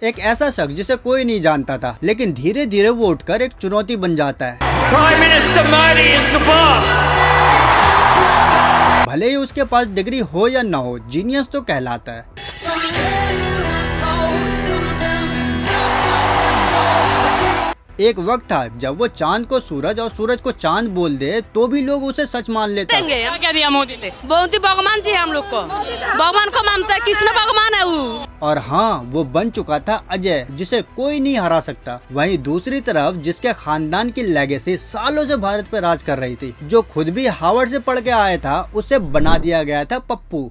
एक ऐसा शख्स जिसे कोई नहीं जानता था, लेकिन धीरे धीरे वो उठकर एक चुनौती बन जाता है। Prime Minister Modi is the boss. भले ही उसके पास डिग्री हो या ना हो, जीनियस तो कहलाता है। एक वक्त था जब वो चांद को सूरज और सूरज को चांद बोल दे तो भी लोग उसे सच मान लेते। क्या दिया मोदी ने? बहुत ही भगवान थी हम लोग को, भगवान को मानता है, कृष्ण भगवान है वो। और हाँ, वो बन चुका था अजय, जिसे कोई नहीं हरा सकता। वहीं दूसरी तरफ जिसके खानदान की लेगेसी सालों से भारत पे राज कर रही थी, जो खुद भी हार्वर्ड से पढ़ के आया था, उसे बना दिया गया था पप्पू।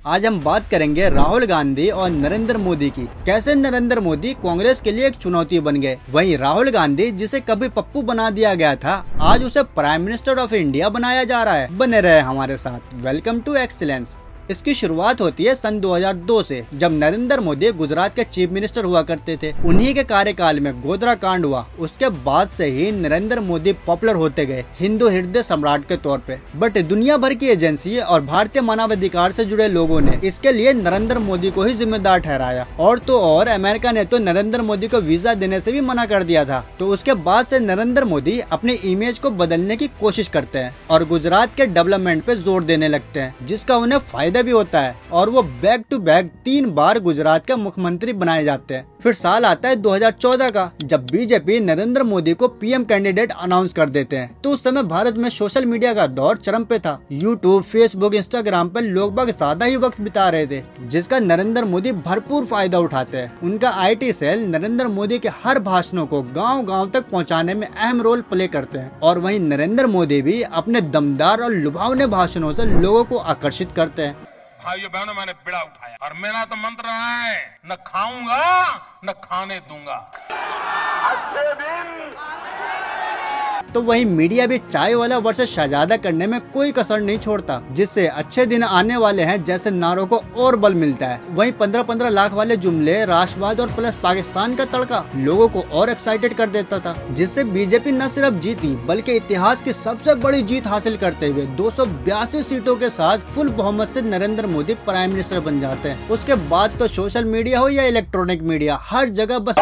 आज हम बात करेंगे राहुल गांधी और नरेंद्र मोदी की। कैसे नरेंद्र मोदी कांग्रेस के लिए एक चुनौती बन गए, वहीं राहुल गांधी जिसे कभी पप्पू बना दिया गया था, आज उसे प्राइम मिनिस्टर ऑफ इंडिया बनाया जा रहा है। बने रहे हमारे साथ। Welcome to excellence. इसकी शुरुआत होती है सन 2002 से, जब नरेंद्र मोदी गुजरात के चीफ मिनिस्टर हुआ करते थे। उन्हीं के कार्यकाल में गोधरा कांड हुआ। उसके बाद से ही नरेंद्र मोदी पॉपुलर होते गए हिंदू हृदय सम्राट के तौर पे। बट दुनिया भर की एजेंसी और भारतीय मानवाधिकार से जुड़े लोगों ने इसके लिए नरेंद्र मोदी को ही जिम्मेदार ठहराया। और तो और अमेरिका ने तो नरेंद्र मोदी को वीजा देने से भी मना कर दिया था। तो उसके बाद से नरेंद्र मोदी अपनी इमेज को बदलने की कोशिश करते हैं और गुजरात के डेवलपमेंट पे जोर देने लगते हैं, जिसका उन्हें फायदा भी होता है। और वो बैक टू बैक 3 बार गुजरात के मुख्यमंत्री बनाए जाते हैं। फिर साल आता है 2014 का, जब बीजेपी नरेंद्र मोदी को पीएम कैंडिडेट अनाउंस कर देते हैं। तो उस समय भारत में सोशल मीडिया का दौर चरम पे था। यूट्यूब, फेसबुक, इंस्टाग्राम पर लोग बाग ज्यादा ही वक्त बिता रहे थे, जिसका नरेंद्र मोदी भरपूर फायदा उठाते हैं। उनका IT सेल नरेंद्र मोदी के हर भाषणों को गाँव-गाँव तक पहुँचाने में अहम रोल प्ले करते हैं। और वहीं नरेंद्र मोदी भी अपने दमदार और लुभावने भाषणों से लोगों को आकर्षित करते हैं। भाइयों बहनों, मैंने बिड़ा उठाया और मेरा तो मंत्र रहा है, न खाऊंगा न खाने दूंगा। अच्छे दिन। तो वही मीडिया भी चाय वाला वर्सेस शहजादा करने में कोई कसर नहीं छोड़ता, जिससे अच्छे दिन आने वाले हैं जैसे नारों को और बल मिलता है। वहीं 15-15 लाख वाले जुमले, राष्ट्रवाद और प्लस पाकिस्तान का तड़का लोगों को और एक्साइटेड कर देता था, जिससे बीजेपी न सिर्फ जीती बल्कि इतिहास की सबसे बड़ी जीत हासिल करते हुए 282 सीटों के साथ फुल बहुमत से नरेंद्र मोदी प्राइम मिनिस्टर बन जाते हैं। उसके बाद तो सोशल मीडिया हो या इलेक्ट्रॉनिक मीडिया, हर जगह बस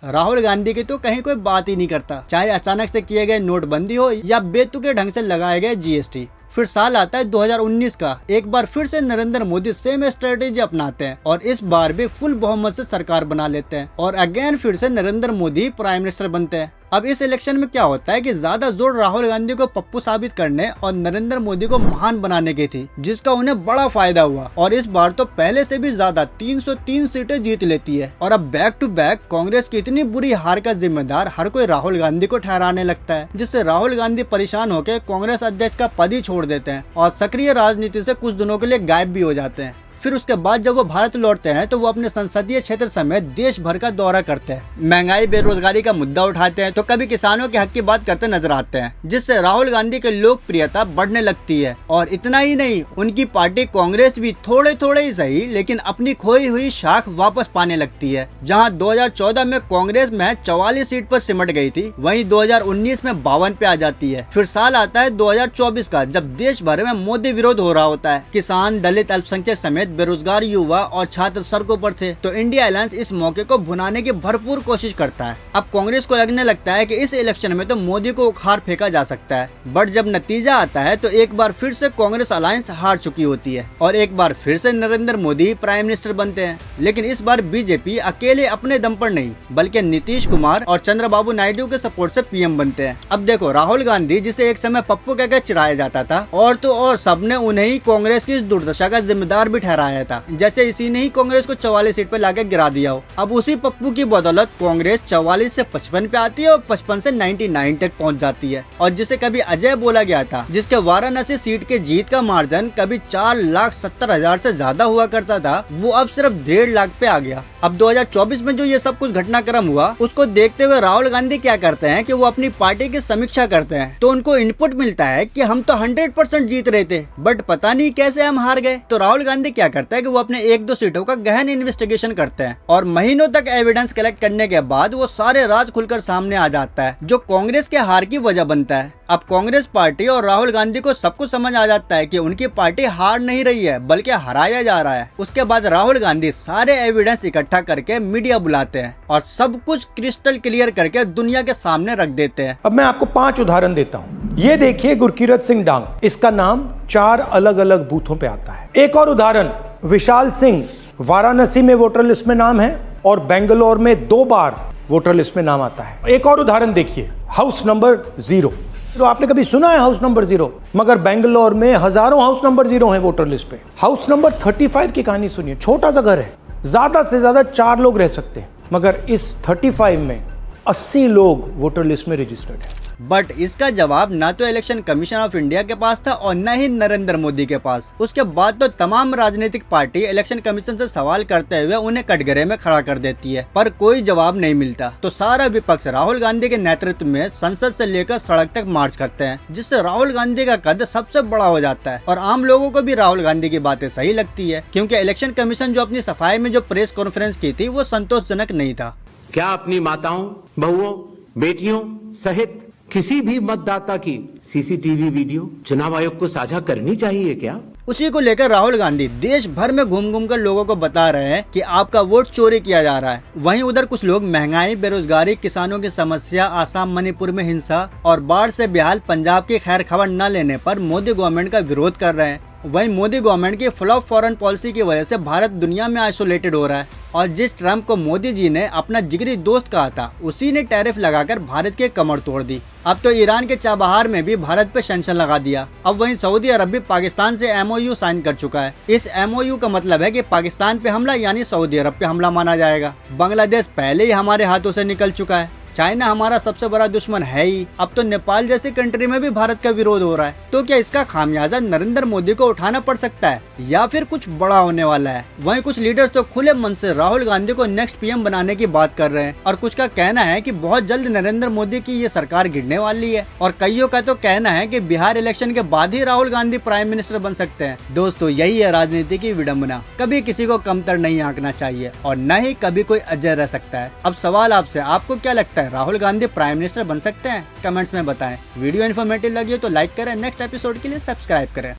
राहुल गांधी की तो कहीं कोई बात ही नहीं करता, चाहे अचानक से किए गए नोटबंदी हो या बेतुके ढंग से लगाए गए GST। फिर साल आता है 2019 का। एक बार फिर से नरेंद्र मोदी सेम स्ट्रेटेजी अपनाते हैं और इस बार भी फुल बहुमत से सरकार बना लेते हैं और अगेन फिर से नरेंद्र मोदी प्राइम मिनिस्टर बनते हैं। अब इस इलेक्शन में क्या होता है कि ज्यादा जोर राहुल गांधी को पप्पू साबित करने और नरेंद्र मोदी को महान बनाने की थी, जिसका उन्हें बड़ा फायदा हुआ। और इस बार तो पहले से भी ज्यादा 303 सीटें जीत लेती है। और अब बैक टू बैक कांग्रेस की इतनी बुरी हार का जिम्मेदार हर कोई राहुल गांधी को ठहराने लगता है, जिससे राहुल गांधी परेशान होकर कांग्रेस अध्यक्ष का पद ही छोड़ देते हैं और सक्रिय राजनीति से कुछ दिनों के लिए गायब भी हो जाते हैं। फिर उसके बाद जब वो भारत लौटते हैं तो वो अपने संसदीय क्षेत्र समेत देश भर का दौरा करते हैं। महंगाई, बेरोजगारी का मुद्दा उठाते हैं तो कभी किसानों के हक की बात करते नजर आते हैं, जिससे राहुल गांधी की लोकप्रियता बढ़ने लगती है। और इतना ही नहीं, उनकी पार्टी कांग्रेस भी थोड़े थोड़े ही सही लेकिन अपनी खोई हुई शाख वापस पाने लगती है। जहाँ 2014 में कांग्रेस महज 44 सीट पर सिमट गई थी, वहीं 2019 में 52 पे आ जाती है। फिर साल आता है 2024 का, जब देश भर में मोदी विरोध हो रहा होता है। किसान, दलित, अल्पसंख्यक समेत बेरोजगार युवा और छात्र सड़कों पर थे, तो इंडिया अलायंस इस मौके को भुनाने की भरपूर कोशिश करता है। अब कांग्रेस को लगने लगता है कि इस इलेक्शन में तो मोदी को उखाड़ फेंका जा सकता है। बट जब नतीजा आता है तो एक बार फिर से कांग्रेस अलायंस हार चुकी होती है और एक बार फिर से नरेंद्र मोदी प्राइम मिनिस्टर बनते हैं। लेकिन इस बार बीजेपी अकेले अपने दम पर नहीं, बल्कि नीतीश कुमार और चंद्रबाबू नायडू के सपोर्ट से पीएम बनते हैं। अब देखो, राहुल गांधी जिसे एक समय पप्पू कहकर चिढ़ाया जाता था, और तो और सबने उन्हें ही कांग्रेस की इस दुर्दशा का जिम्मेदार भी ठहराया था, जैसे इसी ने ही कांग्रेस को 44 सीट पर लाके गिरा दिया हो। अब उसी पप्पू की बदौलत कांग्रेस 44 से 55 पे आती है और 55 से 99 तक पहुंच जाती है। और जिसे कभी अजय बोला गया था, जिसके वाराणसी सीट के जीत का मार्जिन कभी 4,70,000 से ज्यादा हुआ करता था, वो अब सिर्फ 1.5 लाख पे आ गया। अब 2024 में जो ये सब कुछ घटनाक्रम हुआ, उसको देखते हुए राहुल गांधी क्या करते हैं कि वो अपनी पार्टी की समीक्षा करते हैं। तो उनको इनपुट मिलता है कि हम तो 100% जीत रहे थे, बट पता नहीं कैसे हम हार गए। तो राहुल गांधी क्या करता है कि वो अपने 1-2 सीटों का गहन इन्वेस्टिगेशन करते हैं और महीनों तक एविडेंस कलेक्ट करने के बाद वो सारे राज खुलकर सामने आ जाता है, जो कांग्रेस के हार की वजह बनता है। अब कांग्रेस पार्टी और राहुल गांधी को सब कुछ समझ आ जाता है कि उनकी पार्टी हार नहीं रही है बल्कि हराया जा रहा है। उसके बाद राहुल गांधी सारे एविडेंस इकट्ठा करके मीडिया बुलाते हैं और सब कुछ क्रिस्टल क्लियर करके दुनिया के सामने रख देते हैं। अब मैं आपको 5 उदाहरण देता हूँ। ये देखिए गुरकीरत सिंह डांग, इसका नाम 4 अलग अलग बूथों पे आता है। एक और उदाहरण, विशाल सिंह, वाराणसी में वोटर लिस्ट में नाम है और बेंगलोर में 2 बार वोटर लिस्ट में नाम आता है। एक और उदाहरण देखिए, हाउस नंबर 0। तो आपने कभी सुना है हाउस नंबर 0? मगर बेंगलोर में हजारों हाउस नंबर 0 हैं वोटर लिस्ट पे। हाउस नंबर 35 की कहानी सुनिए, छोटा सा घर है, ज्यादा से ज्यादा 4 लोग रह सकते हैं, मगर इस 35 में 80 लोग वोटर लिस्ट में रजिस्टर्ड है। बट इसका जवाब ना तो इलेक्शन कमीशन ऑफ इंडिया के पास था और न ही नरेंद्र मोदी के पास। उसके बाद तो तमाम राजनीतिक पार्टी इलेक्शन कमीशन से सवाल करते हुए उन्हें कटघरे में खड़ा कर देती है, पर कोई जवाब नहीं मिलता। तो सारा विपक्ष राहुल गांधी के नेतृत्व में संसद से लेकर सड़क तक मार्च करते हैं, जिससे राहुल गांधी का कद सबसे बड़ा हो जाता है। और आम लोगों को भी राहुल गांधी की बातें सही लगती है, क्योंकि इलेक्शन कमीशन जो अपनी सफाई में जो प्रेस कॉन्फ्रेंस की थी वो संतोषजनक नहीं था। क्या अपनी माताओं, बहुओं, बेटियों सहित किसी भी मतदाता की सीसीटीवी वीडियो चुनाव आयोग को साझा करनी चाहिए क्या? उसी को लेकर राहुल गांधी देश भर में घूम घूम कर लोगों को बता रहे हैं कि आपका वोट चोरी किया जा रहा है। वहीं उधर कुछ लोग महंगाई, बेरोजगारी, किसानों की समस्या, आसाम मणिपुर में हिंसा और बाढ़ से बेहाल पंजाब की खैर खबर न लेने पर मोदी गवर्नमेंट का विरोध कर रहे हैं। वहीं मोदी गवर्नमेंट की फ्लॉप फॉरेन पॉलिसी की वजह से भारत दुनिया में आइसोलेटेड हो रहा है और जिस ट्रम्प को मोदी जी ने अपना जिगरी दोस्त कहा था, उसी ने टैरिफ लगाकर भारत के कमर तोड़ दी। अब तो ईरान के चाबहार में भी भारत पे सैंक्शन लगा दिया। अब वहीं सऊदी अरब भी पाकिस्तान से MOU साइन कर चुका है। इस MOU का मतलब है कि पाकिस्तान पे हमला यानी सऊदी अरब पे हमला माना जाएगा। बांग्लादेश पहले ही हमारे हाथों से निकल चुका है। चाइना हमारा सबसे बड़ा दुश्मन है ही। अब तो नेपाल जैसी कंट्री में भी भारत का विरोध हो रहा है। तो क्या इसका खामियाजा नरेंद्र मोदी को उठाना पड़ सकता है या फिर कुछ बड़ा होने वाला है? वहीं कुछ लीडर्स तो खुले मन से राहुल गांधी को नेक्स्ट PM बनाने की बात कर रहे हैं और कुछ का कहना है कि बहुत जल्द नरेंद्र मोदी की ये सरकार गिरने वाली है और कईयों का तो कहना है कि बिहार इलेक्शन के बाद ही राहुल गांधी प्राइम मिनिस्टर बन सकते हैं। दोस्तों, यही है राजनीति की विडम्बना। कभी किसी को कमतर नहीं आंकना चाहिए और न ही कभी कोई अजय रह सकता है। अब सवाल आपसे, आपको क्या लगता है राहुल गांधी प्राइम मिनिस्टर बन सकते हैं? कमेंट्स में बताएं। वीडियो इन्फॉर्मेटिव लगी हो तो लाइक करें, नेक्स्ट एपिसोड के लिए सब्सक्राइब करें।